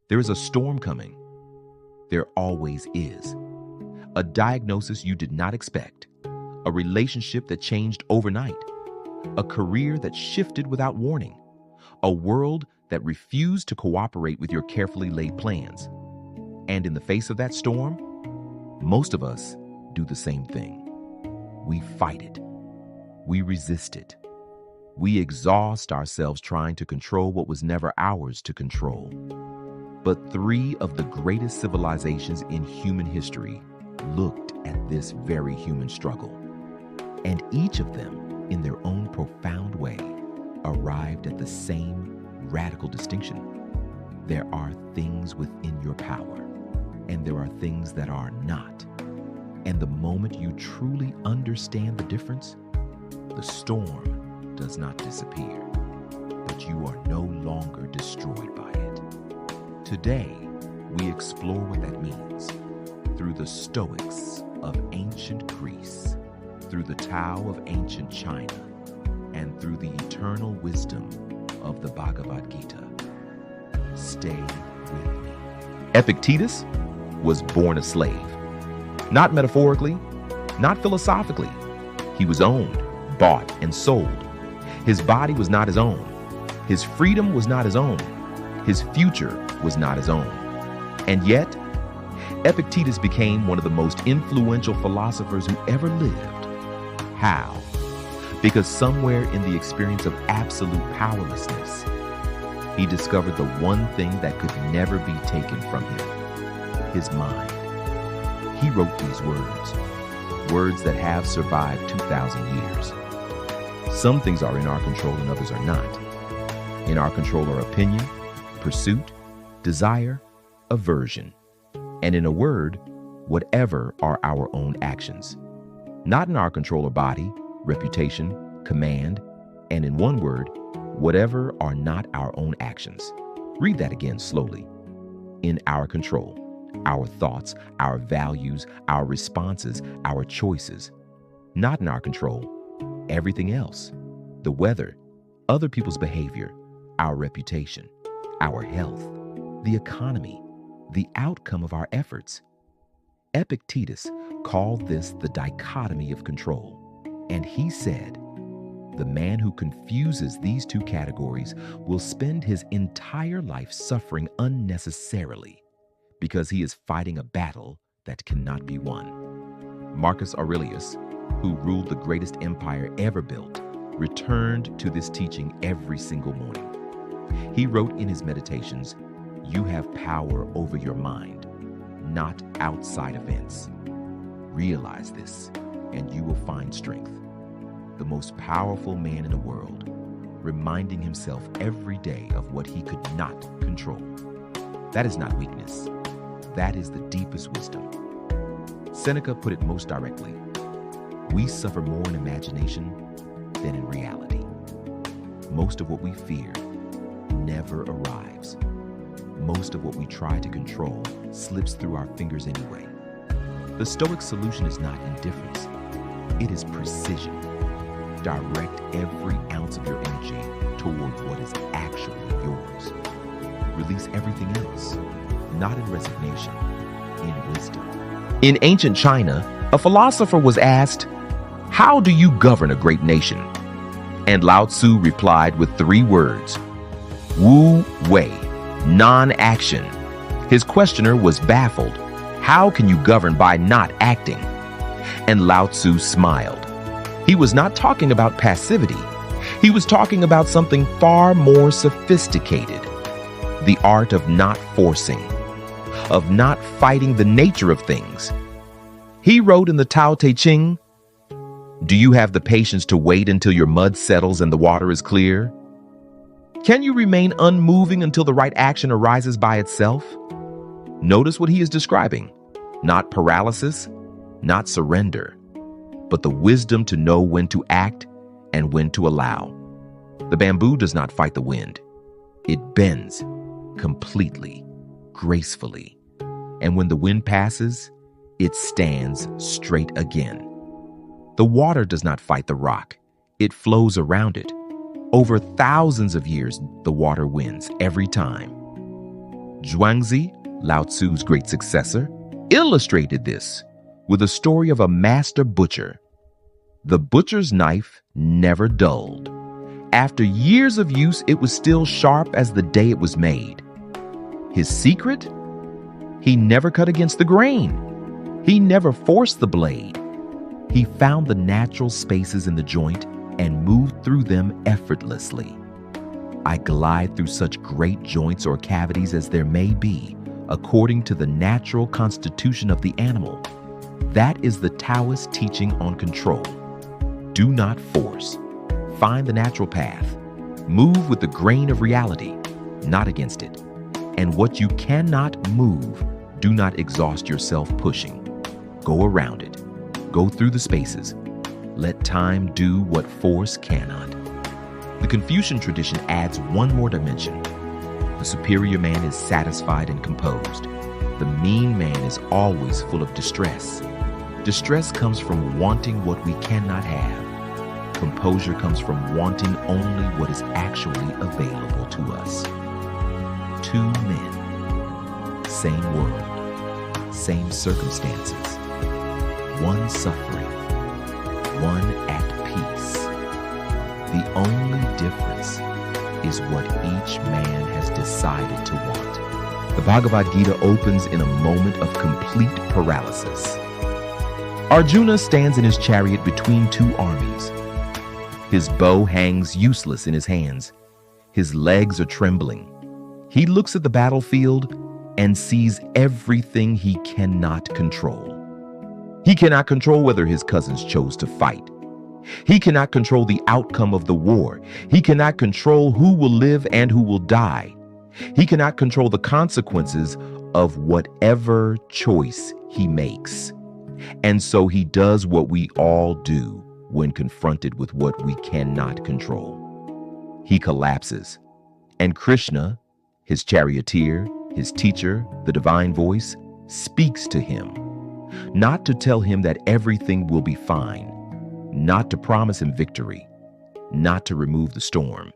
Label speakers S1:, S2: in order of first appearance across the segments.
S1: There is a storm coming. There always is. A diagnosis you did not expect. A relationship that changed overnight. A career that shifted without warning. A world that refused to cooperate with your carefully laid plans. And in the face of that storm, most of us do the same thing. We fight it. We resist it. We exhaust ourselves trying to control what was never ours to control. But three of the greatest civilizations in human history looked at this very human struggle. And each of them, in their own profound way, arrived at the same radical distinction. There are things within your power, and there are things that are not. And the moment you truly understand the difference, the storm does not disappear, but you are no longer destroyed by it. Today, we explore what that means through the Stoics of ancient Greece, through the Tao of ancient China, and through the eternal wisdom of the Bhagavad Gita. Stay with me. Epictetus was born a slave. Not metaphorically, not philosophically. He was owned, bought, and sold. His body was not his own. His freedom was not his own. His future was not his own. And yet, Epictetus became one of the most influential philosophers who ever lived. How? Because somewhere in the experience of absolute powerlessness, he discovered the one thing that could never be taken from him: his mind. He wrote these words that have survived 2,000 years. Some things are in our control and others are not. In our control are opinion, pursuit, desire, aversion, and in a word, whatever are our own actions. Not in our control are body, reputation, command, and in one word, whatever are not our own actions. Read that again slowly. In our control, our thoughts, our values, our responses, our choices. Not in our control, everything else. The weather, other people's behavior, our reputation, our health, the economy, the outcome of our efforts. Epictetus called this the dichotomy of control, and he said, the man who confuses these two categories will spend his entire life suffering unnecessarily because he is fighting a battle that cannot be won. Marcus Aurelius, who ruled the greatest empire ever built, returned to this teaching every single morning. He wrote in his meditations, "You have power over your mind, not outside events. Realize this, and you will find strength." The most powerful man in the world, reminding himself every day of what he could not control. That is not weakness. That is the deepest wisdom. Seneca put it most directly. We suffer more in imagination than in reality. Most of what we fear never arrives. Most of what we try to control slips through our fingers anyway. The Stoic solution is not indifference. It is precision. Direct every ounce of your energy toward what is actually yours. Release everything else, not in resignation, in wisdom. In ancient China, a philosopher was asked, "How do you govern a great nation?" And Lao Tzu replied with 3 words, Wu Wei, non-action. His questioner was baffled. How can you govern by not acting? And Lao Tzu smiled. He was not talking about passivity. He was talking about something far more sophisticated. The art of not forcing, of not fighting the nature of things. He wrote in the Tao Te Ching, "Do you have the patience to wait until your mud settles and the water is clear? Can you remain unmoving until the right action arises by itself?" Notice what he is describing. Not paralysis, not surrender, but the wisdom to know when to act and when to allow. The bamboo does not fight the wind. It bends completely, gracefully. And when the wind passes, it stands straight again. The water does not fight the rock. It flows around it. Over thousands of years, the water wins every time. Zhuangzi, Lao Tzu's great successor, illustrated this with a story of a master butcher. The butcher's knife never dulled. After years of use, it was still sharp as the day it was made. His secret? He never cut against the grain. He never forced the blade. He found the natural spaces in the joint and moved through them effortlessly. I glide through such great joints or cavities as there may be, according to the natural constitution of the animal. That is the Taoist teaching on control. Do not force. Find the natural path. Move with the grain of reality, not against it. And what you cannot move, do not exhaust yourself pushing. Go around it. Go through the spaces. Let time do what force cannot. The Confucian tradition adds one more dimension. The superior man is satisfied and composed. The mean man is always full of distress. Distress comes from wanting what we cannot have. Composure comes from wanting only what is actually available to us. Two men, same world, same circumstances, one suffering, one at peace. The only difference is what each man has decided to want. The Bhagavad Gita opens in a moment of complete paralysis. Arjuna stands in his chariot between two armies. His bow hangs useless in his hands. His legs are trembling. He looks at the battlefield and sees everything he cannot control. He cannot control whether his cousins chose to fight. He cannot control the outcome of the war. He cannot control who will live and who will die. He cannot control the consequences of whatever choice he makes. And so he does what we all do when confronted with what we cannot control. He collapses. And Krishna, his charioteer, his teacher, the divine voice, speaks to him. Not to tell him that everything will be fine. Not to promise him victory. Not to remove the storm.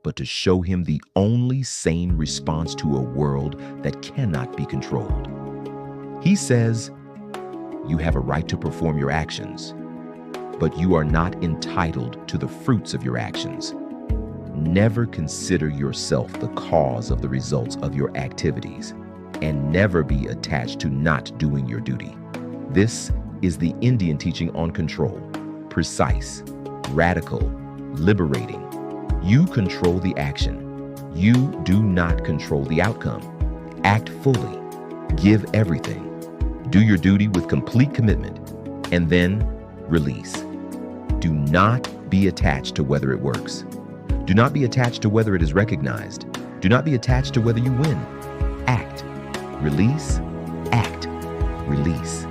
S1: But to show him the only sane response to a world that cannot be controlled. He says, you have a right to perform your actions, but you are not entitled to the fruits of your actions. Never consider yourself the cause of the results of your activities, and never be attached to not doing your duty. This is the Indian teaching on control. Precise, radical, liberating. You control the action. You do not control the outcome. Act fully. Give everything. Do your duty with complete commitment, and then release. Do not be attached to whether it works. Do not be attached to whether it is recognized. Do not be attached to whether you win. Act. Release. Act. Release.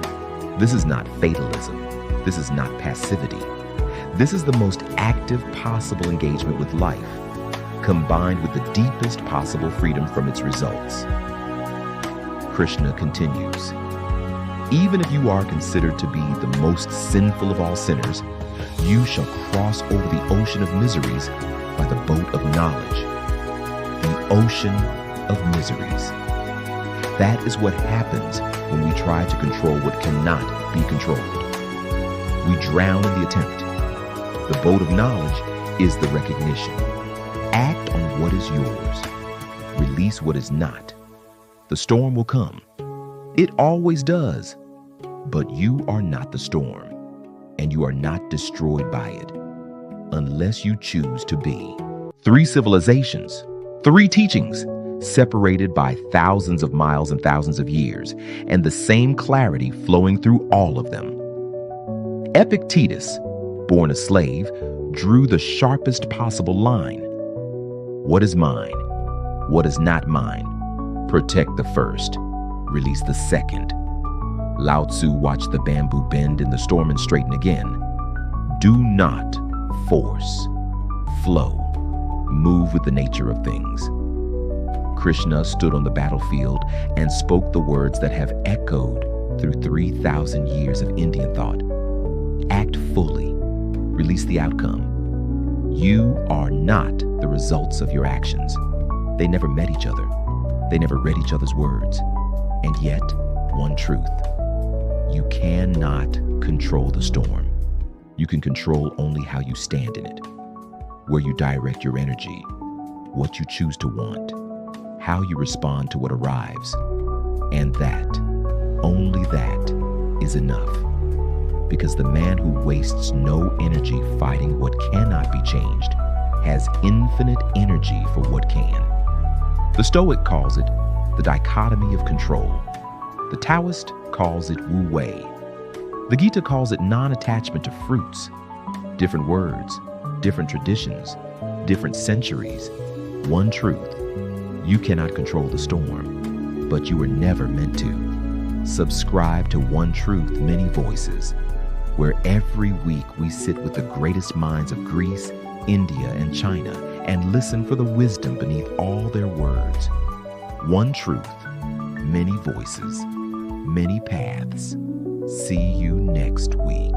S1: This is not fatalism. This is not passivity. This is the most active possible engagement with life, combined with the deepest possible freedom from its results. Krishna continues, even if you are considered to be the most sinful of all sinners, you shall cross over the ocean of miseries by the boat of knowledge. The ocean of miseries. That is what happens when we try to control what cannot be controlled. We drown in the attempt. The boat of knowledge is the recognition. Act on what is yours. Release what is not. The storm will come. It always does. But you are not the storm, and you are not destroyed by it, unless you choose to be. 3 civilizations, 3 teachings, separated by thousands of miles and thousands of years, and the same clarity flowing through all of them. Epictetus, born a slave, drew the sharpest possible line. What is mine? What is not mine? Protect the first, release the second. Lao Tzu watched the bamboo bend in the storm and straighten again. Do not force. Flow. Move with the nature of things. Krishna stood on the battlefield and spoke the words that have echoed through 3,000 years of Indian thought. Act fully. Release the outcome. You are not the results of your actions. They never met each other. They never read each other's words. And yet, one truth. You cannot control the storm. You can control only how you stand in it, where you direct your energy, what you choose to want, how you respond to what arrives. And that, only that, is enough. Because the man who wastes no energy fighting what cannot be changed has infinite energy for what can. The Stoic calls it the dichotomy of control. The Taoist calls it Wu Wei. The Gita calls it non-attachment to fruits. Different words, different traditions, different centuries. One truth. You cannot control the storm, but you were never meant to. Subscribe to One Truth, Many Voices, where every week we sit with the greatest minds of Greece, India, and China and listen for the wisdom beneath all their words. One truth, many voices, many paths. See you next week.